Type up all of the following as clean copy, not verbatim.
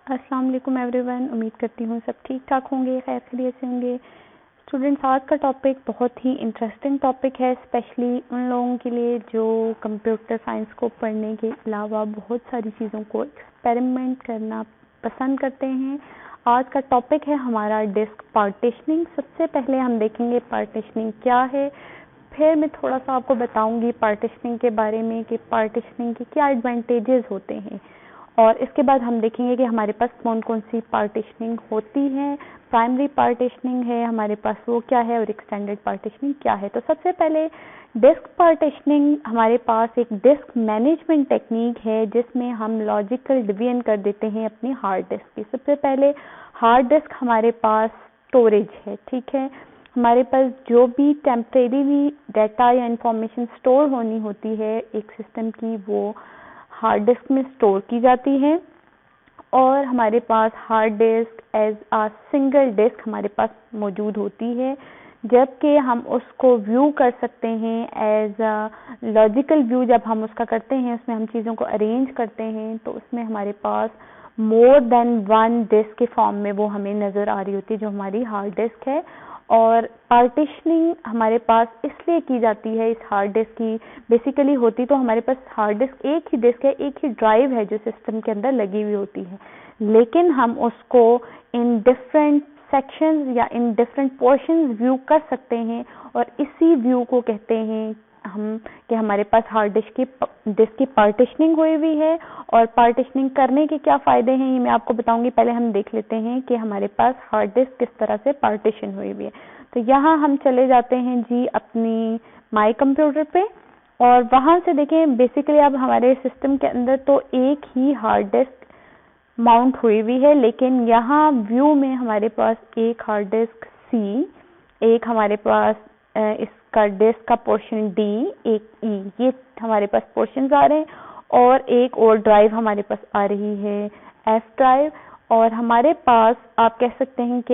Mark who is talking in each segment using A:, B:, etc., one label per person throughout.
A: अस्सलाम वालेकुम एवरीवन। उम्मीद करती हूँ सब ठीक ठाक होंगे, खैर खैरियत से होंगे। स्टूडेंट्स, आज का टॉपिक बहुत ही इंटरेस्टिंग टॉपिक है, स्पेशली उन लोगों के लिए जो कंप्यूटर साइंस को पढ़ने के अलावा बहुत सारी चीज़ों को एक्सपेरिमेंट करना पसंद करते हैं। आज का टॉपिक है हमारा डिस्क पार्टीशनिंग। सबसे पहले हम देखेंगे पार्टीशनिंग क्या है, फिर मैं थोड़ा सा आपको बताऊंगी पार्टीशनिंग के बारे में कि पार्टीशनिंग के क्या एडवांटेजेस होते हैं, और इसके बाद हम देखेंगे कि हमारे पास कौन कौन सी पार्टीशनिंग होती है। प्राइमरी पार्टीशनिंग है हमारे पास, वो क्या है, और एक्सटेंडेड पार्टीशनिंग क्या है। तो सबसे पहले डिस्क पार्टीशनिंग हमारे पास एक डिस्क मैनेजमेंट टेक्निक है जिसमें हम लॉजिकल डिवीजन कर देते हैं अपनी हार्ड डिस्क की। सबसे पहले हार्ड डिस्क हमारे पास स्टोरेज है, ठीक है। हमारे पास जो भी टेम्परेरी डाटा या इंफॉर्मेशन स्टोर होनी होती है एक सिस्टम की, वो हार्ड डिस्क में स्टोर की जाती है। और हमारे पास hard disk as a single disk हमारे पास मौजूद होती है, जबकि हम उसको व्यू कर सकते हैं एज अ लॉजिकल व्यू। जब हम उसका करते हैं, उसमें हम चीज़ों को अरेंज करते हैं, तो उसमें हमारे पास मोर देन वन डिस्क के फॉर्म में वो हमें नज़र आ रही होती है, जो हमारी हार्ड डिस्क है। और पार्टीशनिंग हमारे पास इसलिए की जाती है इस हार्ड डिस्क की, बेसिकली होती तो हमारे पास हार्ड डिस्क एक ही डिस्क है, एक ही ड्राइव है जो सिस्टम के अंदर लगी हुई होती है, लेकिन हम उसको इन डिफरेंट सेक्शंस या इन डिफरेंट पोर्शंस व्यू कर सकते हैं। और इसी व्यू को कहते हैं हम कि हमारे पास हार्ड डिस्क की पार्टीशनिंग हुई हुई है। और पार्टीशनिंग करने के क्या फ़ायदे हैं ये मैं आपको बताऊंगी। पहले हम देख लेते हैं कि हमारे पास हार्ड डिस्क किस तरह से पार्टीशन हुई हुई है। तो यहाँ हम चले जाते हैं जी अपनी माई कंप्यूटर पे, और वहाँ से देखें बेसिकली अब हमारे सिस्टम के अंदर तो एक ही हार्ड डिस्क माउंट हुई हुई है, लेकिन यहाँ व्यू में हमारे पास एक हार्ड डिस्क सी, एक हमारे पास इसका डिस्क का पोर्शन डी, एक ई, ये हमारे पास पोर्शंस आ रहे हैं। और एक और ड्राइव हमारे पास आ रही है एफ ड्राइव। और हमारे पास आप कह सकते हैं कि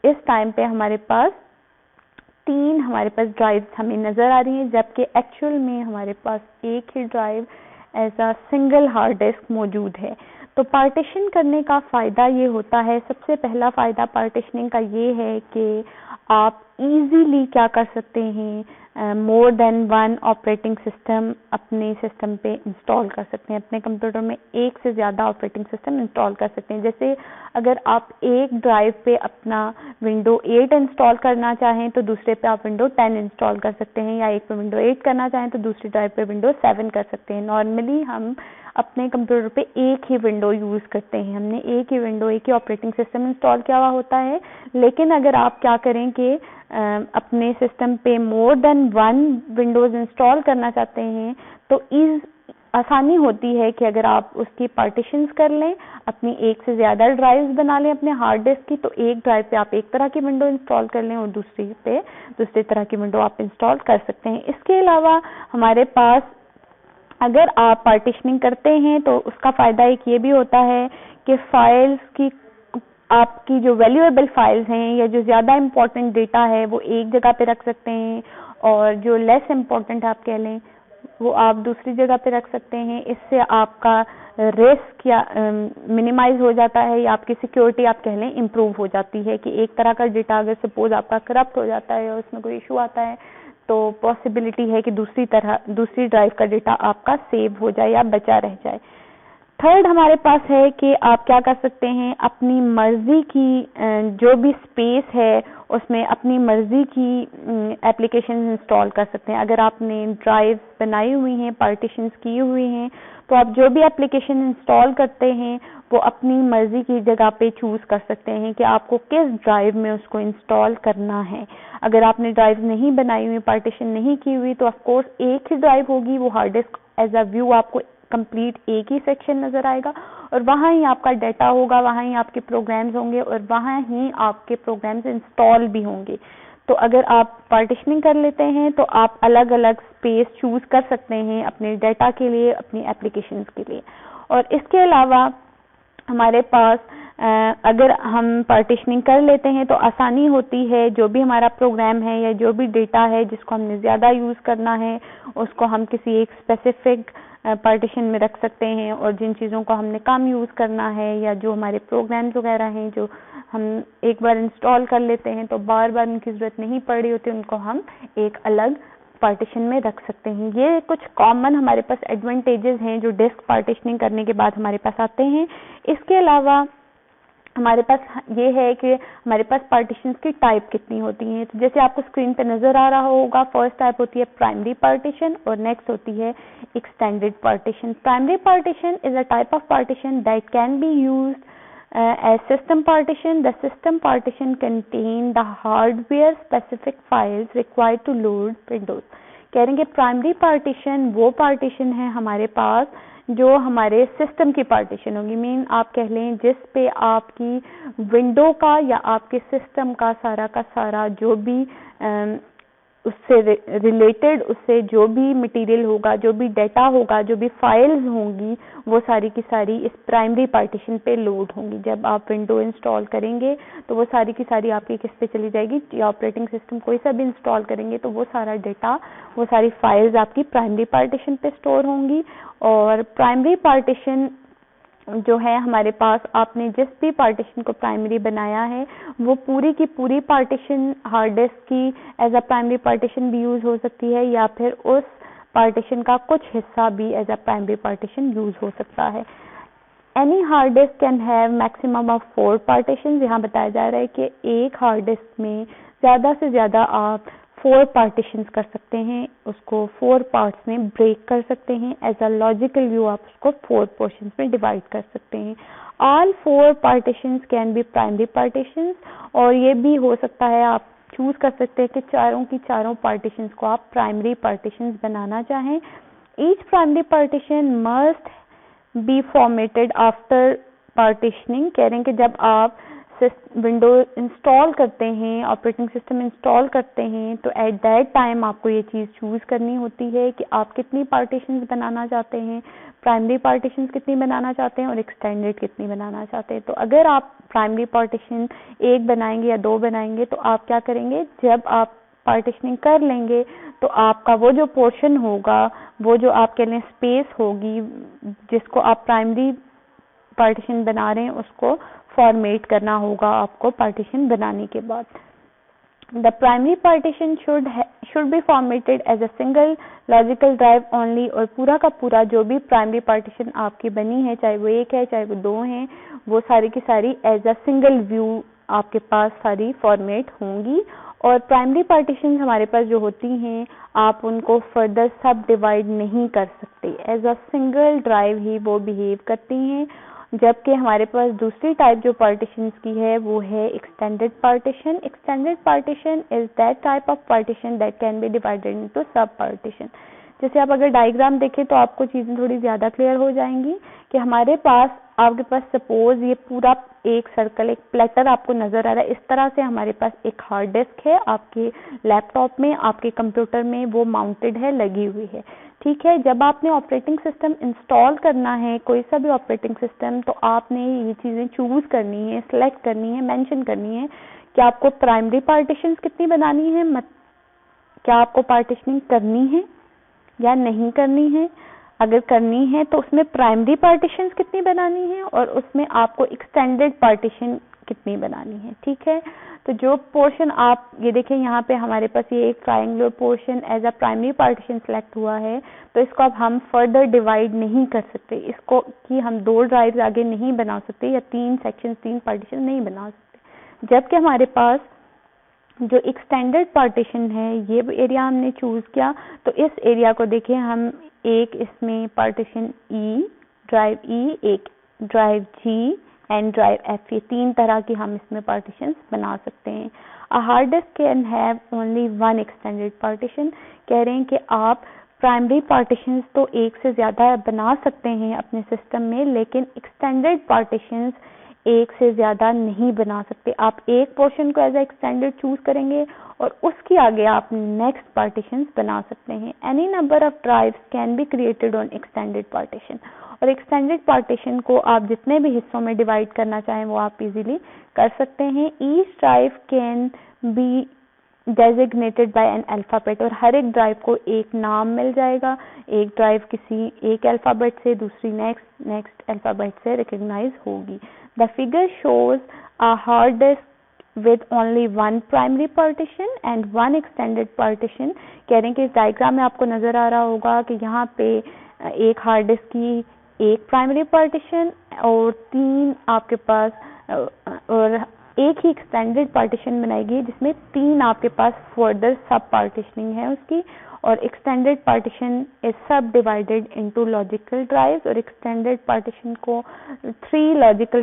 A: इस टाइम पे हमारे पास तीन ड्राइव्स हमें नज़र आ रही हैं, जबकि एक्चुअल में हमारे पास एक ही drive as a single hard disk मौजूद है। तो पार्टीशन करने का फ़ायदा ये होता है, सबसे पहला फ़ायदा पार्टीशनिंग का ये है कि आप इजीली क्या कर सकते हैं, more than one operating system अपने सिस्टम पे इंस्टॉल कर सकते हैं। अपने कंप्यूटर में एक से ज़्यादा ऑपरेटिंग सिस्टम इंस्टॉल कर सकते हैं। जैसे अगर आप एक ड्राइव पे अपना विंडो 8 इंस्टॉल करना चाहें तो दूसरे पे आप विंडो 10 इंस्टॉल कर सकते हैं, या एक पे विंडो 8 करना चाहें तो दूसरी ड्राइव पे विंडो 7 कर सकते हैं। नॉर्मली हम अपने कंप्यूटर पे एक ही विंडो यूज़ करते हैं, हमने एक ही विंडो, एक ही ऑपरेटिंग सिस्टम इंस्टॉल किया हुआ होता है। लेकिन अगर आप क्या करें कि अपने सिस्टम पे more than one Windows install करना चाहते हैं, तो आसानी होती है कि अगर आप उसकी पार्टीशंस कर लें, अपनी एक से ज़्यादा ड्राइव्स बना लें अपने हार्ड डिस्क की, तो एक ड्राइव पे आप एक तरह की विंडो इंस्टॉल कर लें और दूसरी पे दूसरी तरह की विंडो आप इंस्टॉल कर सकते हैं। इसके अलावा हमारे पास अगर आप पार्टीशनिंग करते हैं तो उसका फ़ायदा एक ये भी होता है कि फाइल्स की, आपकी जो वैल्यूएबल फाइल्स हैं या जो ज़्यादा इम्पोर्टेंट डेटा है वो एक जगह पे रख सकते हैं, और जो लेस इम्पोर्टेंट आप कह लें वो आप दूसरी जगह पे रख सकते हैं। इससे आपका रिस्क या मिनिमाइज हो जाता है, या आपकी सिक्योरिटी आप कह लें इम्प्रूव हो जाती है कि एक तरह का डेटा अगर सपोज आपका करप्ट हो जाता है और उसमें कोई इशू आता है, तो पॉसिबिलिटी है कि दूसरी ड्राइव का डेटा आपका सेव हो जाए या बचा रह जाए। थर्ड हमारे पास है कि आप क्या कर सकते हैं, अपनी मर्जी की जो भी स्पेस है उसमें अपनी मर्जी की एप्लीकेशन इंस्टॉल कर सकते हैं। अगर आपने ड्राइव्स बनाई हुई हैं, पार्टीशंस की हुई हैं, तो आप जो भी एप्लीकेशन इंस्टॉल करते हैं वो अपनी मर्जी की जगह पे चूज कर सकते हैं कि आपको किस ड्राइव में उसको इंस्टॉल करना है। अगर आपने ड्राइव नहीं बनाई हुई, पार्टीशन नहीं की हुई, तो ऑफ कोर्स एक ही ड्राइव होगी, वो hard disk as a view आपको कंप्लीट एक ही सेक्शन नजर आएगा, और वहाँ ही आपका डाटा होगा, वहाँ ही आपके प्रोग्राम्स होंगे, और वहाँ ही आपके प्रोग्राम्स इंस्टॉल भी होंगे। तो अगर आप पार्टीशनिंग कर लेते हैं तो आप अलग अलग स्पेस चूज कर सकते हैं अपने डाटा के लिए, अपनी एप्लीकेशंस के लिए। और इसके अलावा हमारे पास अगर हम पार्टीशनिंग कर लेते हैं तो आसानी होती है, जो भी हमारा प्रोग्राम है या जो भी डेटा है जिसको हमने ज़्यादा यूज़ करना है उसको हम किसी एक स्पेसिफिक पार्टीशन में रख सकते हैं, और जिन चीज़ों को हमने कम यूज़ करना है या जो हमारे प्रोग्राम्स वगैरह हैं जो हम एक बार इंस्टॉल कर लेते हैं तो बार बार उनकी ज़रूरत नहीं पड़ रही होती, उनको हम एक अलग पार्टीशन में रख सकते हैं। ये कुछ कॉमन हमारे पास एडवांटेजेस हैं जो डिस्क पार्टीशनिंग करने के बाद हमारे पास आते हैं। इसके अलावा हमारे पास ये है कि हमारे पास पार्टीशंस की टाइप कितनी होती हैं। तो जैसे आपको स्क्रीन पे नजर आ रहा होगा, फर्स्ट टाइप होती है प्राइमरी पार्टीशन और नेक्स्ट होती है extended partition. Primary partition is a type of partition that can be used as system partition. The system partition contain the hardware specific files required to load Windows. कह रहे हैं कि primary partition वो partition है हमारे पास जो हमारे system की पार्टीशन होगी। मीन आप कह लें जिस पे आपकी विंडो का या आपके सिस्टम का सारा जो भी उससे रिलेटेड, उससे जो भी मटेरियल होगा, जो भी डाटा होगा, जो भी फाइल्स होंगी, वो सारी की सारी इस प्राइमरी पार्टीशन पे लोड होंगी। जब आप विंडो इंस्टॉल करेंगे तो वो सारी की सारी आपकी किस पे चली जाएगी, या ऑपरेटिंग सिस्टम कोई सा भी इंस्टॉल करेंगे तो वो सारा डाटा, वो सारी फाइल्स आपकी प्राइमरी पार्टीशन पे स्टोर होंगी। और प्राइमरी पार्टीशन जो है हमारे पास, आपने जिस भी पार्टीशन को प्राइमरी बनाया है वो पूरी की पूरी पार्टीशन हार्ड डिस्क की एज अ प्राइमरी पार्टीशन भी यूज हो सकती है, या फिर उस पार्टीशन का कुछ हिस्सा भी as a primary partition use हो सकता है। Any hard disk can have maximum of 4 partition. यहाँ बताया जा रहा है कि एक हार्ड डिस्क में ज्यादा से ज्यादा आप 4 पार्टीशंस कर सकते हैं, उसको 4 पार्ट्स में ब्रेक कर सकते हैं। एज अ लॉजिकल व्यू आप उसको 4 पोर्शंस में डिवाइड कर सकते हैं। All 4 partitions can be primary partitions, और ये भी हो सकता है आप चूज कर सकते हैं कि चारों की चारों पार्टीशंस को आप प्राइमरी पार्टीशंस बनाना चाहें। Each primary partition must be formatted after partitioning. कह रहे हैं कि जब आप विंडो इंस्टॉल करते हैं, ऑपरेटिंग सिस्टम इंस्टॉल करते हैं, तो एट दैट टाइम आपको ये चीज़ चूज करनी होती है कि आप कितनी पार्टीशंस बनाना चाहते हैं, प्राइमरी पार्टीशंस कितनी बनाना चाहते हैं और एक्सटेंडेड कितनी बनाना चाहते हैं। तो अगर आप प्राइमरी पार्टीशन 1 बनाएंगे या 2 बनाएंगे तो आप क्या करेंगे, जब आप पार्टीशनिंग कर लेंगे तो आपका वो जो पोर्शन होगा, वो जो आपके लिए स्पेस होगी जिसको आप प्राइमरी पार्टीशन बना रहे हैं, उसको फॉर्मेट करना होगा आपको पार्टीशन बनाने के बाद। The primary partition should be formatted as a single logical drive only, और पूरा का पूरा जो भी प्राइमरी पार्टीशन आपकी बनी है, चाहे वो 1 है चाहे वो 2 है, वो सारी की सारी एज अ सिंगल व्यू आपके पास सारी फॉर्मेट होंगी। और प्राइमरी पार्टीशन हमारे पास जो होती हैं, आप उनको फर्दर सब डिवाइड नहीं कर सकते, एज अ सिंगल ड्राइव ही वो बिहेव करती हैं। जबकि हमारे पास दूसरी टाइप जो पार्टीशंस की है वो है extended partition. Extended partition is that type of partition that can be divided into सब पार्टीशन। जैसे आप अगर डायग्राम देखें तो आपको चीजें थोड़ी ज्यादा क्लियर हो जाएंगी कि हमारे पास, आपके पास सपोज ये पूरा एक सर्कल, एक प्लेटर आपको नजर आ रहा है, इस तरह से हमारे पास एक हार्ड डिस्क है आपके लैपटॉप में, आपके कंप्यूटर में वो माउंटेड है, लगी हुई है। ठीक है, जब आपने ऑपरेटिंग सिस्टम इंस्टॉल करना है, कोई सा भी ऑपरेटिंग सिस्टम, तो आपने ये चीजें चूज करनी है, सिलेक्ट करनी है, मेंशन करनी है कि आपको प्राइमरी पार्टीशंस कितनी बनानी है, क्या आपको पार्टीशनिंग करनी है या नहीं करनी है। अगर करनी है तो उसमें प्राइमरी पार्टीशंस कितनी बनानी है और उसमें आपको एक्सटेंडेड पार्टीशन कितनी बनानी है। ठीक है, तो जो पोर्शन आप ये देखें यहाँ पे हमारे पास ये एक triangular portion as a primary partition select हुआ है, तो इसको अब हम फर्दर डिवाइड नहीं कर सकते, इसको कि हम 2 ड्राइव्स आगे नहीं बना सकते या 3 सेक्शन 3 पार्टीशन नहीं बना सकते। जबकि हमारे पास जो एक्सटेंडेड पार्टीशन है, ये एरिया हमने चूज किया, तो इस एरिया को देखें हम, एक इसमें पार्टीशन ई, ड्राइव ई, एक drive G and drive F, ये 3 तरह की हम इसमें पार्टीशंस बना सकते हैं। A hard disk can have only 1 extended partition. कह रहे हैं कि आप प्राइमरी पार्टीशंस तो 1 से ज्यादा बना सकते हैं अपने सिस्टम में, लेकिन एक्सटेंडेड पार्टीशंस 1 से ज्यादा नहीं बना सकते। आप एक पोर्शन को एज ए एक्सटेंडेड चूज करेंगे और उसके आगे आप नेक्स्ट पार्टीशंस बना सकते हैं। Any number of drives can be created on extended partition, और एक्सटेंडेड पार्टीशन को आप जितने भी हिस्सों में डिवाइड करना चाहें वो आप इजीली कर सकते हैं। Each drive can be designated by an alphabet, और हर एक ड्राइव को एक नाम मिल जाएगा। एक ड्राइव किसी एक अल्फाबेट से, दूसरी नेक्स्ट अल्फाबेट से रिकॉग्नाइज होगी। The figure shows a hard disk with only one primary partition and one extended partition. कह रहे हैं कि इस डायग्राम में आपको नजर आ रहा होगा कि यहाँ पे एक हार्ड डिस्क की एक प्राइमरी पार्टीशन और तीन आपके पास और एक ही एक्सटेंडेड पार्टीशन बनाएगी जिसमें तीन आपके पास फर्दर सब पार्टीशनिंग है उसकी। और एक्सटेंडेड पार्टीशन इज सब डिवाइडेड इनटू लॉजिकल ड्राइव्स, और एक्सटेंडेड पार्टीशन को 3 लॉजिकल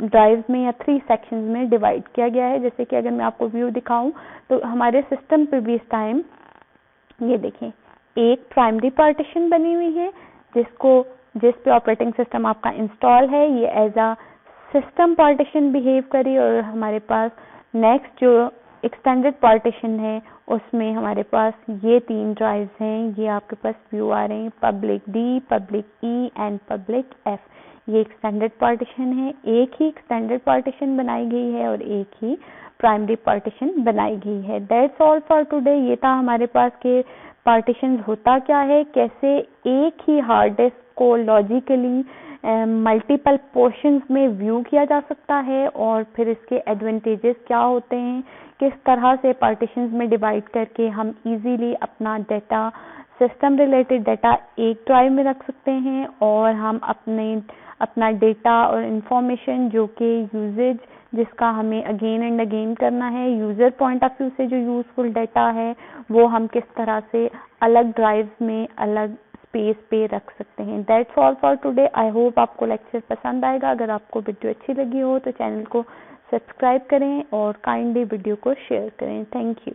A: ड्राइव्स में या 3 सेक्शंस में डिवाइड किया गया है। जैसे कि अगर मैं आपको व्यू दिखाऊं तो हमारे सिस्टम पे भी इस टाइम ये देखें एक प्राइमरी पार्टीशन बनी हुई है जिस पे ऑपरेटिंग सिस्टम आपका इंस्टॉल है, ये as a system partition behave करी। और हमारे पास नेक्स्ट जो एक्सटेंडेड पार्टीशन है उसमें हमारे पास ये 3 ड्राइव्स हैं, ये आपके पास व्यू आ रहे हैं, public D, public E and public F. ये एक्सटेंडेड पार्टीशन है, एक ही एक्सटेंडेड पार्टीशन बनाई गई है और एक ही प्राइमरी पार्टीशन बनाई गई है। That's all for today. ये था हमारे पास के पार्टीशन होता क्या है, कैसे एक ही हार्ड डिस्क को लॉजिकली मल्टीपल पोर्शंस में व्यू किया जा सकता है, और फिर इसके एडवांटेजेस क्या होते हैं, किस तरह से पार्टीशंस में डिवाइड करके हम इजीली अपना डाटा, सिस्टम रिलेटेड डाटा एक ड्राइव में रख सकते हैं, और हम अपना डेटा और इंफॉर्मेशन जो कि यूजेज जिसका हमें अगेन एंड अगेन करना है, यूजर पॉइंट ऑफ व्यू से जो यूजफुल डाटा है वो हम किस तरह से अलग ड्राइव्स में अलग स्पेस पे रख सकते हैं। That's all for today. I hope आपको लेक्चर पसंद आएगा। अगर आपको वीडियो अच्छी लगी हो तो चैनल को सब्सक्राइब करें और काइंडली वीडियो को शेयर करें। Thank you.